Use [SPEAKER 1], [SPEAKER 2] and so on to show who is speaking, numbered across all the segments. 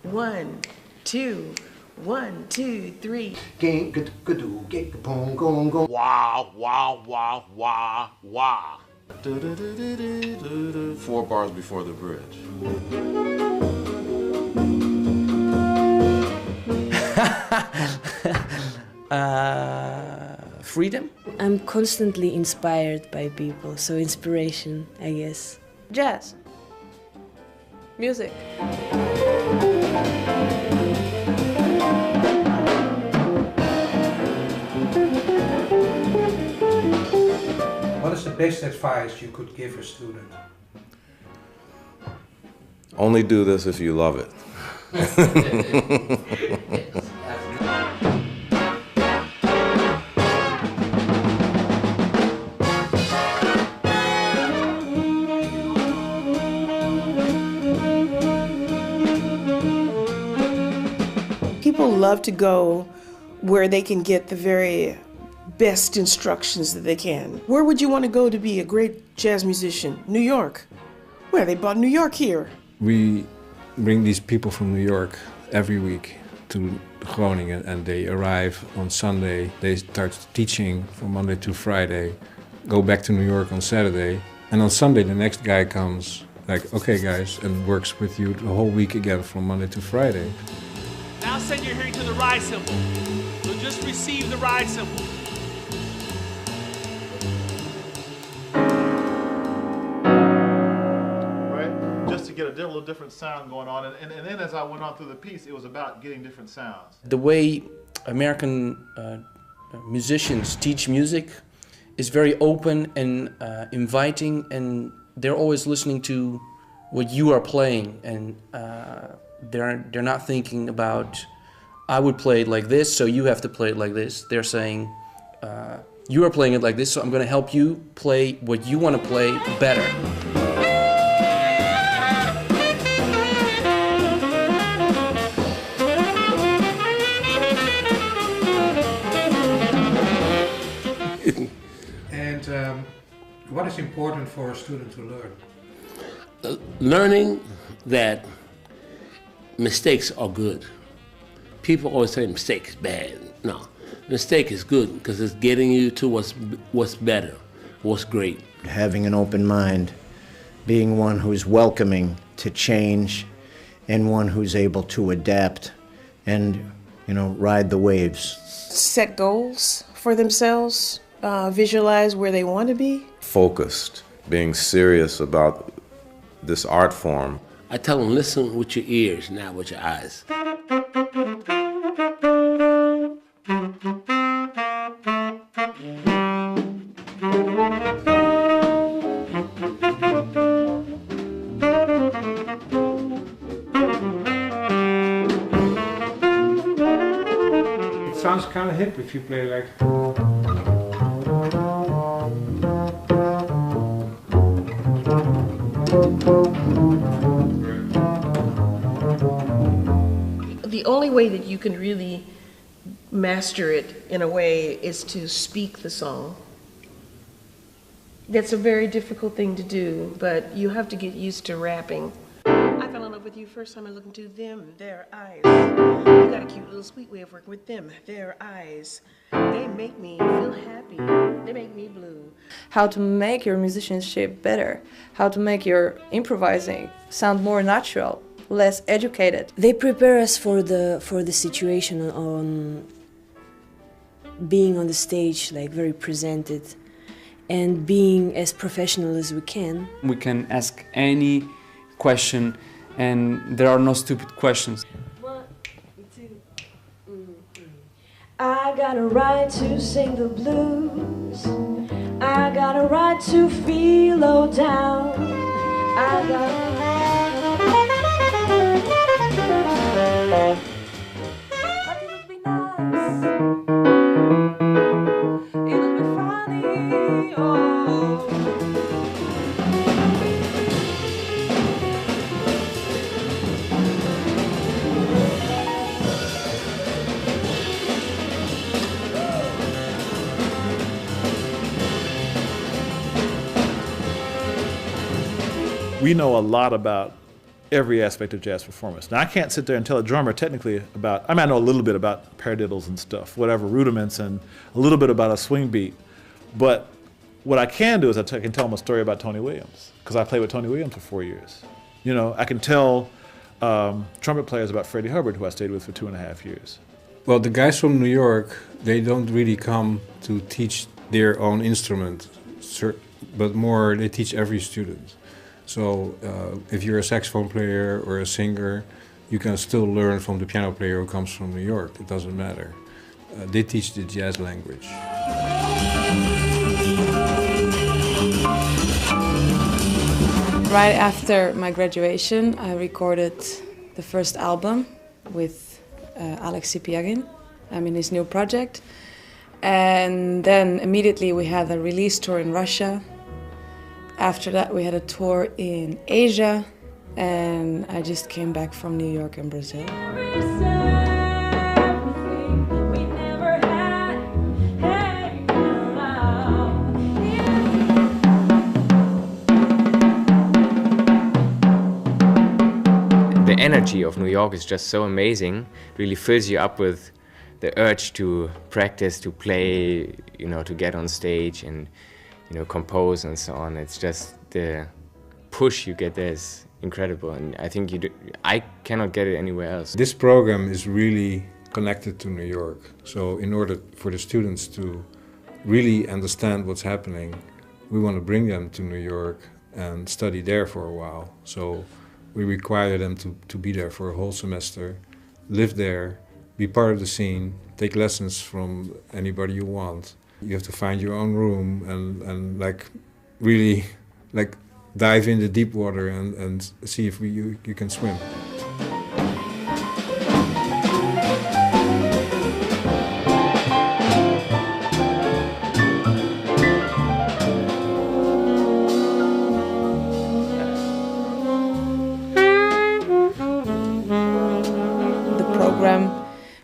[SPEAKER 1] One, two, 1, 2, 3.
[SPEAKER 2] Wah, wah, wah, wah, wah.
[SPEAKER 3] 4 bars before the bridge.
[SPEAKER 4] Freedom?
[SPEAKER 5] I'm constantly inspired by people, so inspiration, I guess.
[SPEAKER 6] Jazz. Music.
[SPEAKER 7] What is the best advice you could give a student?
[SPEAKER 3] Only do this if you love it.
[SPEAKER 1] People love to go where they can get the very best instructions that they can. Where would you want to go to be a great jazz musician? New York. Where they brought New York here.
[SPEAKER 8] We bring these people from New York every week to Groningen, and they arrive on Sunday. They start teaching from Monday to Friday, go back to New York on Saturday, and on Sunday the next guy comes, like, okay guys, and works with you the whole week again from Monday to Friday.
[SPEAKER 2] Now send your hearing to the ride cymbal. So just receive the ride cymbal.
[SPEAKER 9] Just to get a little different sound going on. And then as I went on through the piece, it was about getting different sounds.
[SPEAKER 4] The way American musicians teach music is very open and inviting, and they're always listening to what you are playing, and they're not thinking about, I would play it like this, so you have to play it like this. They're saying, you are playing it like this, so I'm going to help you play what you want to play better.
[SPEAKER 7] And what is important for a student to learn?
[SPEAKER 10] Learning that mistakes are good. People always say mistake is bad. No, mistake is good because it's getting you to what's better, what's great.
[SPEAKER 11] Having an open mind, being one who's welcoming to change, and one who's able to adapt and, ride the waves.
[SPEAKER 1] Set goals for themselves, visualize where they want to be.
[SPEAKER 3] Focused, being serious about this art form.
[SPEAKER 10] I tell them, listen with your ears, not with your eyes.
[SPEAKER 7] It sounds kind of hip if you play like...
[SPEAKER 1] The only way that you can really master it in a way is to speak the song. That's a very difficult thing to do, but you have to get used to rapping. I fell in love with you first time I looked into them, their eyes. You got a cute little sweet way of working with them, their eyes. They make me feel happy. They make me blue.
[SPEAKER 6] How to make your musicianship better. How to make your improvising sound more natural, less educated.
[SPEAKER 5] They prepare us for the situation on being on the stage, like very presented, and being as professional as we can.
[SPEAKER 12] We can ask any question, and there are no stupid questions.
[SPEAKER 5] 1, 2, 3. I got a right to sing the blues. I got a right to feel low down. I got. But it'll be nice. It'll be funny. Oh.
[SPEAKER 9] we know a lot about every aspect of jazz performance. Now, I can't sit there and tell a drummer technically about, I mean, I know a little bit about paradiddles and stuff, whatever, rudiments, and a little bit about a swing beat. But what I can do is I can tell them a story about Tony Williams, because I played with Tony Williams for 4 years. You know, I can tell trumpet players about Freddie Hubbard, who I stayed with for 2.5 years.
[SPEAKER 8] Well, the guys from New York, they don't really come to teach their own instrument, but more they teach every student. So if you're a saxophone player or a singer, you can still learn from the piano player who comes from New York. It doesn't matter. They teach the jazz language.
[SPEAKER 6] Right after my graduation, I recorded the first album with Alex Sipiagin. I'm in his new project. And then immediately we had a release tour in Russia. After that we had a tour in Asia, and I just came back from New York and Brazil.
[SPEAKER 13] The energy of New York is just so amazing. It really fills you up with the urge to practice, to play, you know, to get on stage and, you know, compose and so on. It's just the push you get there is incredible, and I think I cannot get it anywhere else.
[SPEAKER 8] This program is really connected to New York. So in order for the students to really understand what's happening, we want to bring them to New York and study there for a while. So we require them to be there for a whole semester, live there, be part of the scene, take lessons from anybody you want. You have to find your own room and like really like dive in the deep water and see if you can swim.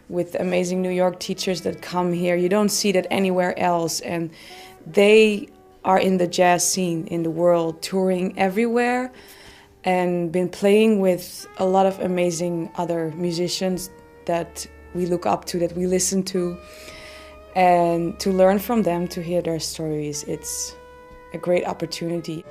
[SPEAKER 6] With amazing New York teachers that come here. You don't see that anywhere else, and they are in the jazz scene in the world, touring everywhere and been playing with a lot of amazing other musicians that we look up to, that we listen to, and to learn from them, to hear their stories. It's a great opportunity.